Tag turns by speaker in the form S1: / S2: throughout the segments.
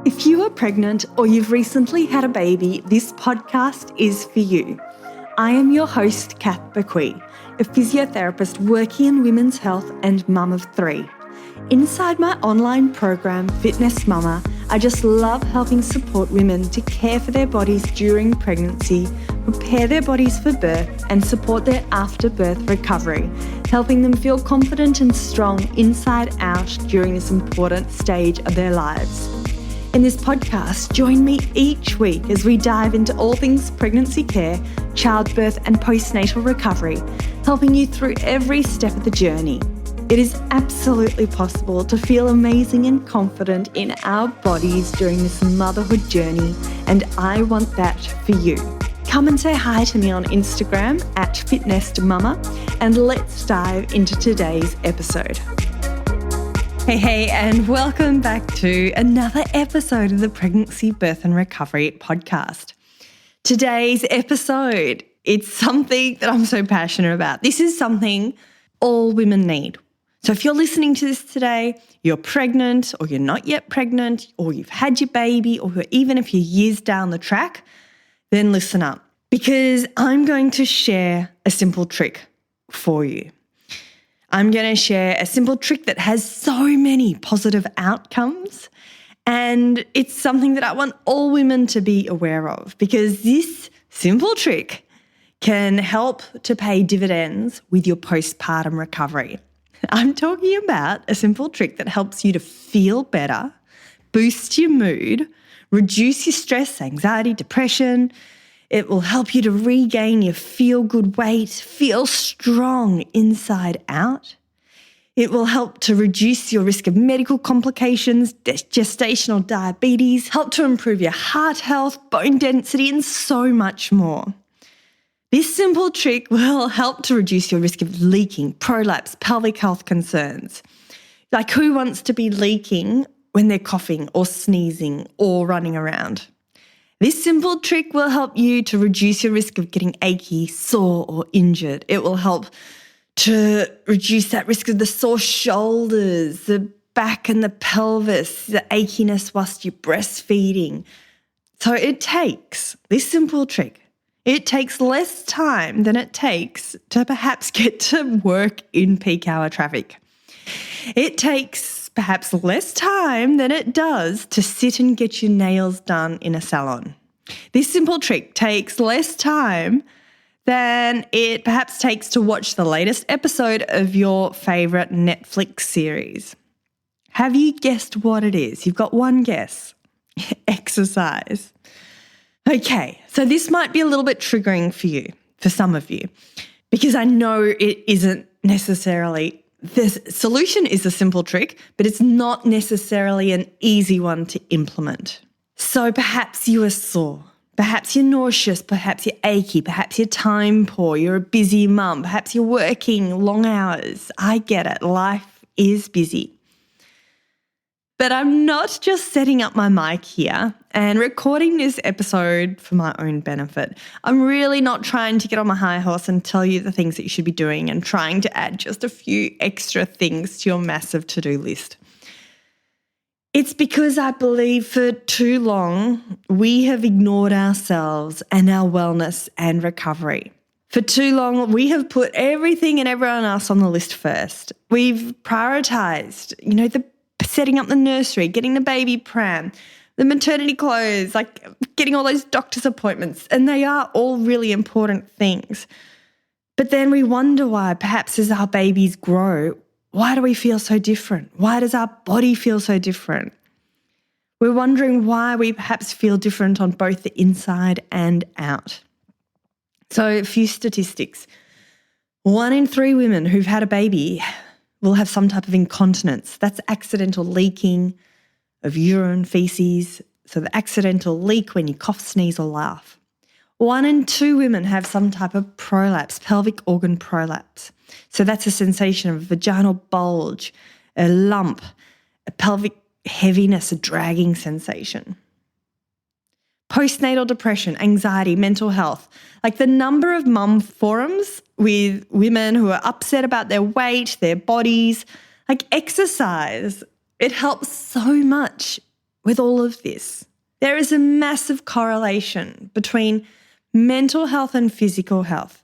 S1: If you are pregnant or you've recently had a baby, this podcast is for you. I am your host, Kath Bequee, a physiotherapist working in women's health and mum of three. Inside my online program, Fitness Mama, I just love helping support women to care for their bodies during pregnancy, prepare their bodies for birth, and support their after-birth recovery, helping them feel confident and strong inside out during this important stage of their lives. In this podcast, join me each week as we dive into all things pregnancy care, childbirth, and postnatal recovery, helping you through every step of the journey. It is absolutely possible to feel amazing and confident in our bodies during this motherhood journey, and I want that for you. Come and say hi to me on Instagram @fitnessmama, and let's dive into today's episode. Hey, and welcome back to another episode of the Pregnancy, Birth and Recovery podcast. Today's episode, it's something that I'm so passionate about. This is something all women need. So if you're listening to this today, you're pregnant or you're not yet pregnant or you've had your baby or even if you're years down the track, then listen up because I'm going to share a simple trick for you. I'm going to share a simple trick that has so many positive outcomes, and it's something that I want all women to be aware of because this simple trick can help to pay dividends with your postpartum recovery. I'm talking about a simple trick that helps you to feel better, boost your mood, reduce your stress, anxiety, depression. It will help you to regain your feel-good weight, feel strong inside out. It will help to reduce your risk of medical complications, gestational diabetes, help to improve your heart health, bone density, and so much more. This simple trick will help to reduce your risk of leaking, prolapse, pelvic health concerns. Like who wants to be leaking when they're coughing or sneezing or running around? This simple trick will help you to reduce your risk of getting achy, sore, or injured. It will help to reduce that risk of the sore shoulders, the back and the pelvis, the achiness whilst you're breastfeeding. So this simple trick, it takes less time than it takes to perhaps get to work in peak hour traffic. It takes perhaps less time than it does to sit and get your nails done in a salon. This simple trick takes less time than it perhaps takes to watch the latest episode of your favourite Netflix series. Have you guessed what it is? You've got one guess. Exercise. Okay, so this might be a little bit triggering for you, for some of you, because I know it isn't necessarily. The solution is a simple trick, but it's not necessarily an easy one to implement. So perhaps you are sore, perhaps you're nauseous, perhaps you're achy, perhaps you're time poor, you're a busy mum, perhaps you're working long hours. I get it, life is busy. But I'm not just setting up my mic here and recording this episode for my own benefit. I'm really not trying to get on my high horse and tell you the things that you should be doing and trying to add just a few extra things to your massive to-do list. It's because I believe for too long we have ignored ourselves and our wellness and recovery. For too long, we have put everything and everyone else on the list first. We've prioritised, the setting up the nursery, getting the baby pram, the maternity clothes, like getting all those doctor's appointments, and they are all really important things. But then we wonder why, perhaps as our babies grow, why do we feel so different? Why does our body feel so different? We're wondering why we perhaps feel different on both the inside and out. So a few statistics. 1 in 3 women who've had a baby will have some type of incontinence. That's accidental leaking of urine, feces. So the accidental leak when you cough, sneeze or laugh. 1 in 2 women have some type of prolapse, pelvic organ prolapse. So that's a sensation of a vaginal bulge, a lump, a pelvic heaviness, a dragging sensation. Postnatal depression, anxiety, mental health. Like the number of mum forums with women who are upset about their weight, their bodies, like exercise, it helps so much with all of this, there is a massive correlation between mental health and physical health,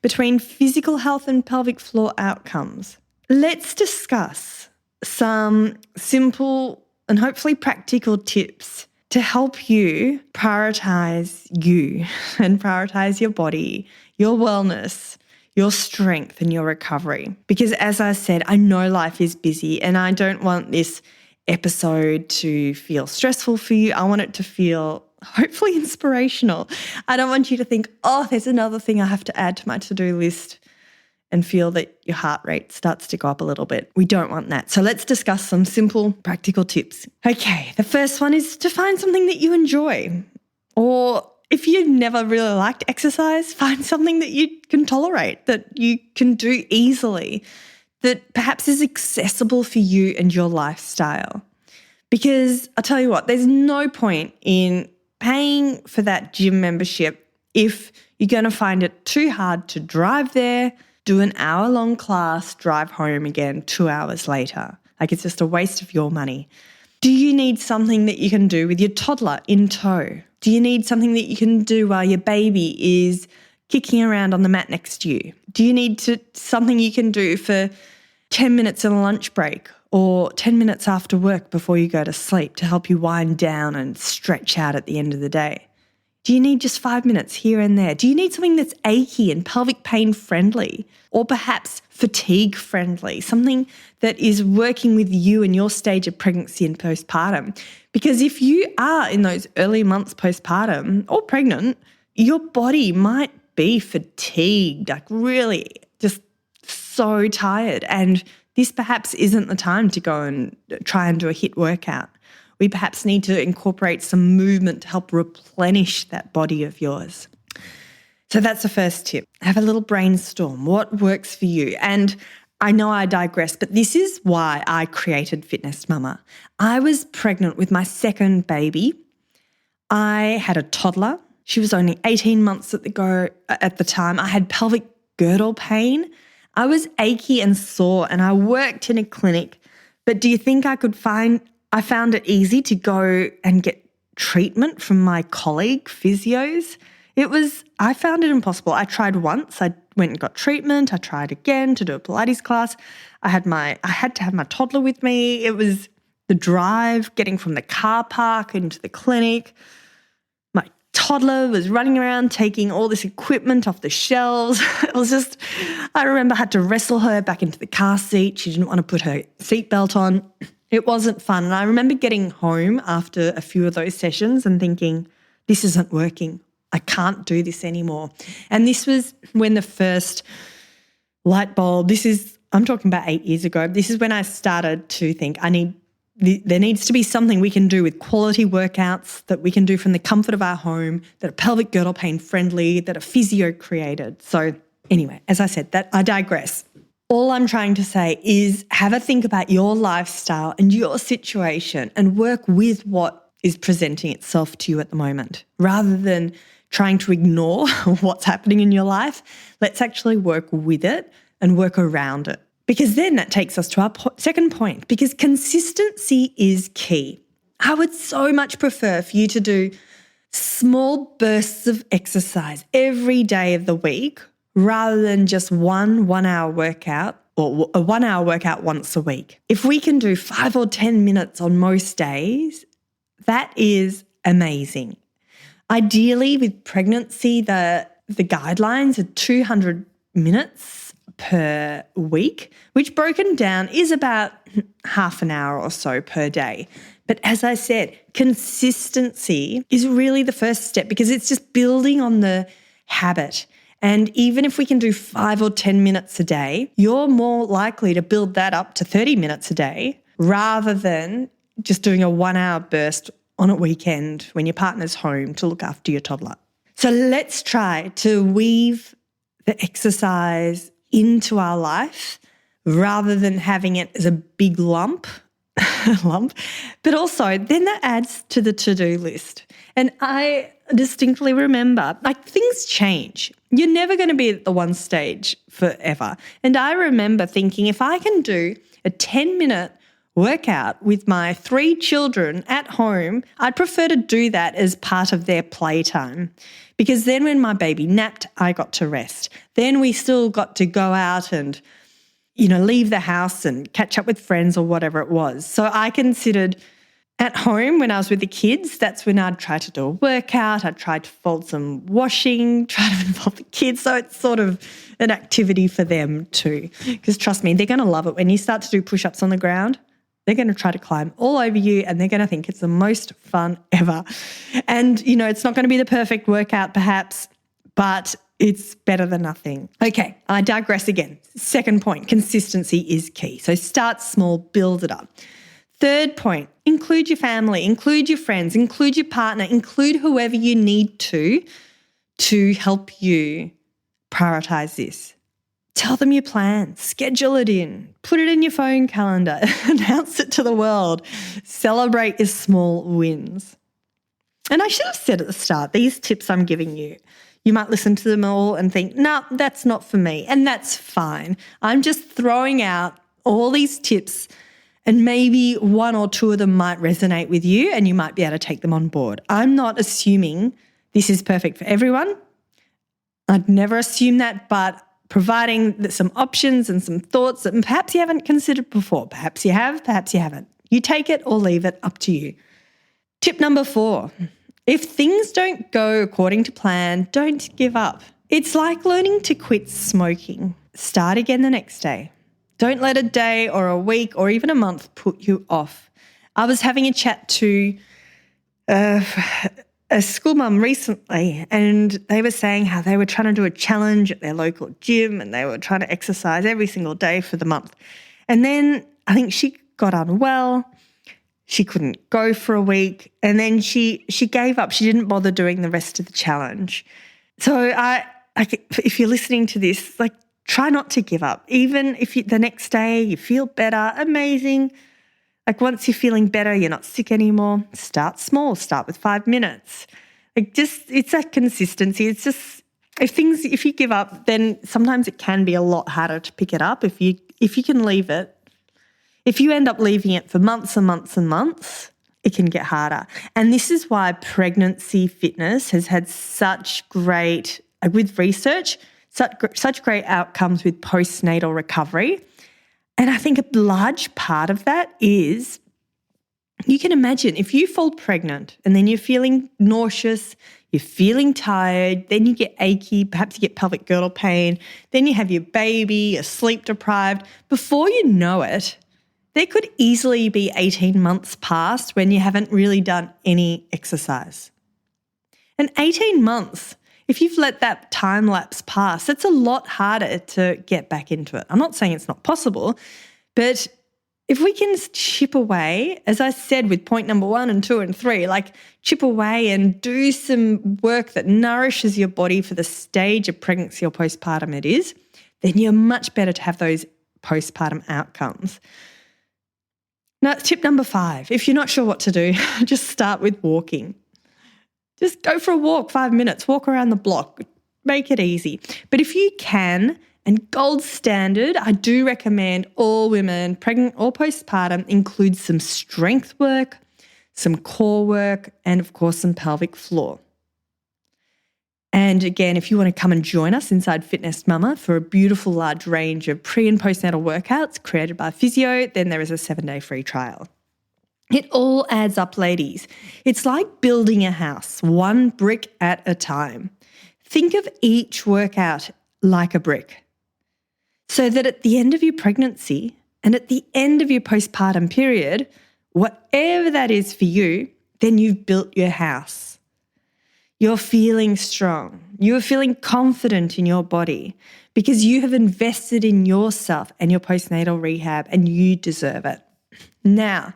S1: between physical health and pelvic floor outcomes. Let's discuss some simple and hopefully practical tips to help you prioritize you and prioritize your body, your wellness, your strength and your recovery. Because as I said, I know life is busy and I don't want this episode to feel stressful for you. I want it to feel hopefully inspirational. I don't want you to think, oh, there's another thing I have to add to my to-do list and feel that your heart rate starts to go up a little bit. We don't want that. So let's discuss some simple, practical tips. Okay, the first one is to find something that you enjoy. Or if you've never really liked exercise, find something that you can tolerate, that you can do easily, that perhaps is accessible for you and your lifestyle. Because I'll tell you what, there's no point in paying for that gym membership if you're going to find it too hard to drive there, do an hour-long class, drive home again 2 hours later. Like, it's just a waste of your money. Do you need something that you can do with your toddler in tow? Do you need something that you can do while your baby is kicking around on the mat next to you? Do you need something you can do for 10 minutes in a lunch break or 10 minutes after work before you go to sleep to help you wind down and stretch out at the end of the day? Do you need just 5 minutes here and there? Do you need something that's achy and pelvic pain friendly or perhaps fatigue friendly, something that is working with you in your stage of pregnancy and postpartum? Because if you are in those early months postpartum or pregnant, your body might be fatigued, like really just so tired. And this perhaps isn't the time to go and try and do a HIIT workout. We perhaps need to incorporate some movement to help replenish that body of yours. So that's the first tip. Have a little brainstorm. What works for you? And I know I digress, but this is why I created Fitness Mama. I was pregnant with my second baby. I had a toddler. She was only 18 months at the time. I had pelvic girdle pain. I was achy and sore and I worked in a clinic. But do you think I found it easy to go and get treatment from my colleague physios? I found it impossible. I tried once. I went and got treatment. I tried again to do a Pilates class. I had to have my toddler with me. It was the drive, getting from the car park into the clinic. My toddler was running around taking all this equipment off the shelves. It was just, I remember I had to wrestle her back into the car seat. She didn't want to put her seatbelt on. It wasn't fun. And I remember getting home after a few of those sessions and thinking, this isn't working. I can't do this anymore. And this was when the first light bulb, I'm talking about 8 years ago. This is when I started to think there needs to be something we can do with quality workouts that we can do from the comfort of our home, that are pelvic girdle pain friendly, that are physio created. So anyway, as I said, that I digress. All I'm trying to say is have a think about your lifestyle and your situation and work with what is presenting itself to you at the moment. Rather than trying to ignore what's happening in your life, let's actually work with it and work around it. Because then that takes us to our second point, because consistency is key. I would so much prefer for you to do small bursts of exercise every day of the week rather than just one 1 hour workout or a 1 hour workout once a week. If we can do 5 or 10 minutes on most days, that is amazing. Ideally, with pregnancy, the guidelines are 200 minutes per week, which broken down is about half an hour or so per day. But as I said, consistency is really the first step because it's just building on the habit. And even if we can do 5 or 10 minutes a day, you're more likely to build that up to 30 minutes a day rather than just doing a 1 hour burst on a weekend when your partner's home to look after your toddler. So let's try to weave the exercise into our life rather than having it as a big lump, but also then that adds to the to-do list. And I distinctly remember, things change. You're never going to be at the one stage forever. And I remember thinking, if I can do a 10-minute workout with my 3 children at home, I'd prefer to do that as part of their playtime, because then when my baby napped, I got to rest. Then we still got to go out and, leave the house and catch up with friends or whatever it was. So I considered at home when I was with the kids, that's when I'd try to do a workout. I'd try to fold some washing, try to involve the kids. So it's sort of an activity for them too. Because trust me, they're going to love it. When you start to do push-ups on the ground, they're going to try to climb all over you and they're going to think it's the most fun ever. And, it's not going to be the perfect workout perhaps, but it's better than nothing. Okay, I digress again. Second point, consistency is key. So start small, build it up. Third point, include your family, include your friends, include your partner, include whoever you need to help you prioritize this. Tell them your plans, schedule it in, put it in your phone calendar, announce it to the world, celebrate your small wins. And I should have said at the start, these tips I'm giving you, you might listen to them all and think, no, that's not for me, and that's fine. I'm just throwing out all these tips and maybe 1 or 2 of them might resonate with you and you might be able to take them on board. I'm not assuming this is perfect for everyone. I'd never assume that, but providing some options and some thoughts that perhaps you haven't considered before. Perhaps you have, perhaps you haven't. You take it or leave it, up to you. Tip number 4, if things don't go according to plan, don't give up. It's like learning to quit smoking. Start again the next day. Don't let a day or a week or even a month put you off. I was having a chat to a school mum recently and they were saying how they were trying to do a challenge at their local gym and they were trying to exercise every single day for the month. And then I think she got unwell. She couldn't go for a week and then she gave up. She didn't bother doing the rest of the challenge. So if you're listening to this, try not to give up. Even if the next day you feel better, amazing. Once you're feeling better, you're not sick anymore, start small, start with 5 minutes. It's that consistency. It's just, if you give up, then sometimes it can be a lot harder to pick it up if you can leave it. If you end up leaving it for months and months and months, it can get harder. And this is why pregnancy fitness has had such great, with research, such great outcomes with postnatal recovery. And I think a large part of that is, you can imagine if you fall pregnant and then you're feeling nauseous, you're feeling tired, then you get achy, perhaps you get pelvic girdle pain, then you have your baby, you're sleep deprived. Before you know it, there could easily be 18 months past when you haven't really done any exercise. And 18 months, if you've let that time lapse pass, it's a lot harder to get back into it. I'm not saying it's not possible, but if we can chip away, as I said with point number 1 and 2 and 3, chip away and do some work that nourishes your body for the stage of pregnancy or postpartum it is, then you're much better to have those postpartum outcomes. Now, tip number 5, if you're not sure what to do, just start with walking. Just go for a walk, 5 minutes, walk around the block, make it easy. But if you can, and gold standard, I do recommend all women, pregnant or postpartum, include some strength work, some core work, and of course some pelvic floor. And again, if you want to come and join us inside Fitness Mama for a beautiful large range of pre- and postnatal workouts created by physio, then there is a 7-day free trial. It all adds up, ladies. It's like building a house, one brick at a time. Think of each workout like a brick, so that at the end of your pregnancy and at the end of your postpartum period, whatever that is for you, then you've built your house. You're feeling strong. You're feeling confident in your body because you have invested in yourself and your postnatal rehab, and you deserve it. Now,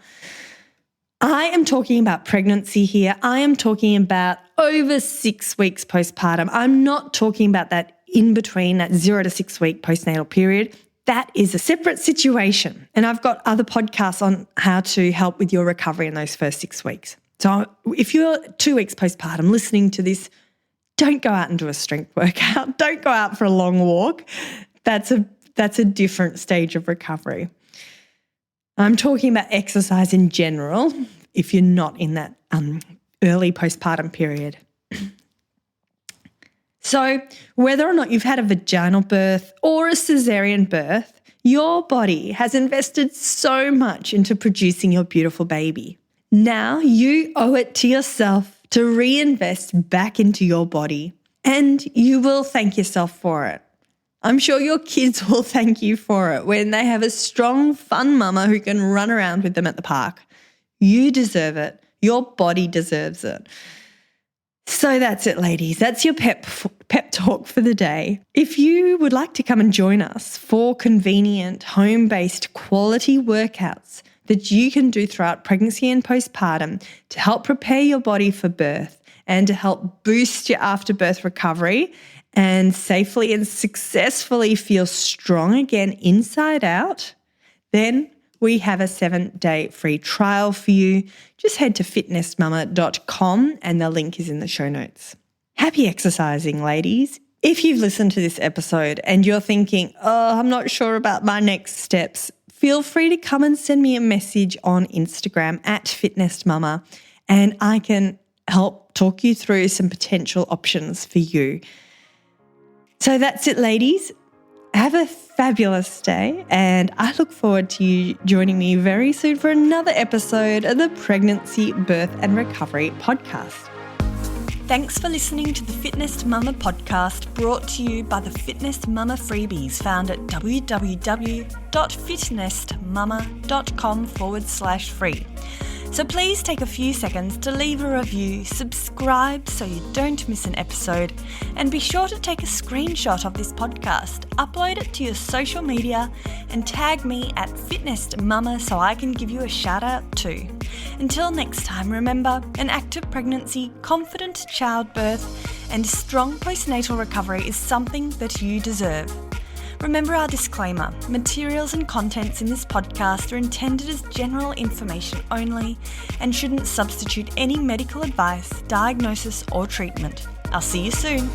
S1: I am talking about pregnancy here. I am talking about over 6 weeks postpartum. I'm not talking about that in between, that 0 to 6 week postnatal period. That is a separate situation. And I've got other podcasts on how to help with your recovery in those first 6 weeks. So if you're 2 weeks postpartum listening to this, don't go out and do a strength workout. Don't go out for a long walk. That's a different stage of recovery. I'm talking about exercise in general if you're not in that early postpartum period. So whether or not you've had a vaginal birth or a cesarean birth, your body has invested so much into producing your beautiful baby. Now you owe it to yourself to reinvest back into your body, and you will thank yourself for it. I'm sure your kids will thank you for it when they have a strong, fun mama who can run around with them at the park. You deserve it. Your body deserves it. So that's it, ladies. That's your pep talk for the day. If you would like to come and join us for convenient, home-based quality workouts that you can do throughout pregnancy and postpartum to help prepare your body for birth and to help boost your after-birth recovery and safely and successfully feel strong again inside out, then we have a 7-day free trial for you. Just head to fitnessmama.com and the link is in the show notes. Happy exercising, ladies. If you've listened to this episode and you're thinking, I'm not sure about my next steps, feel free to come and send me a message on Instagram @fitnessmama and I can help talk you through some potential options for you. So that's it, ladies. Have a fabulous day, and I look forward to you joining me very soon for another episode of the Pregnancy, Birth and Recovery podcast. Thanks for listening to the Fitness Mama podcast, brought to you by the Fitness Mama freebies found at www.fitnessmama.com/free. So please take a few seconds to leave a review, subscribe so you don't miss an episode, and be sure to take a screenshot of this podcast, upload it to your social media, and tag me at @fitnessmama so I can give you a shout out too. Until next time, remember, an active pregnancy, confident childbirth, and strong postnatal recovery is something that you deserve. Remember our disclaimer, materials and contents in this podcast are intended as general information only and shouldn't substitute any medical advice, diagnosis or treatment. I'll see you soon.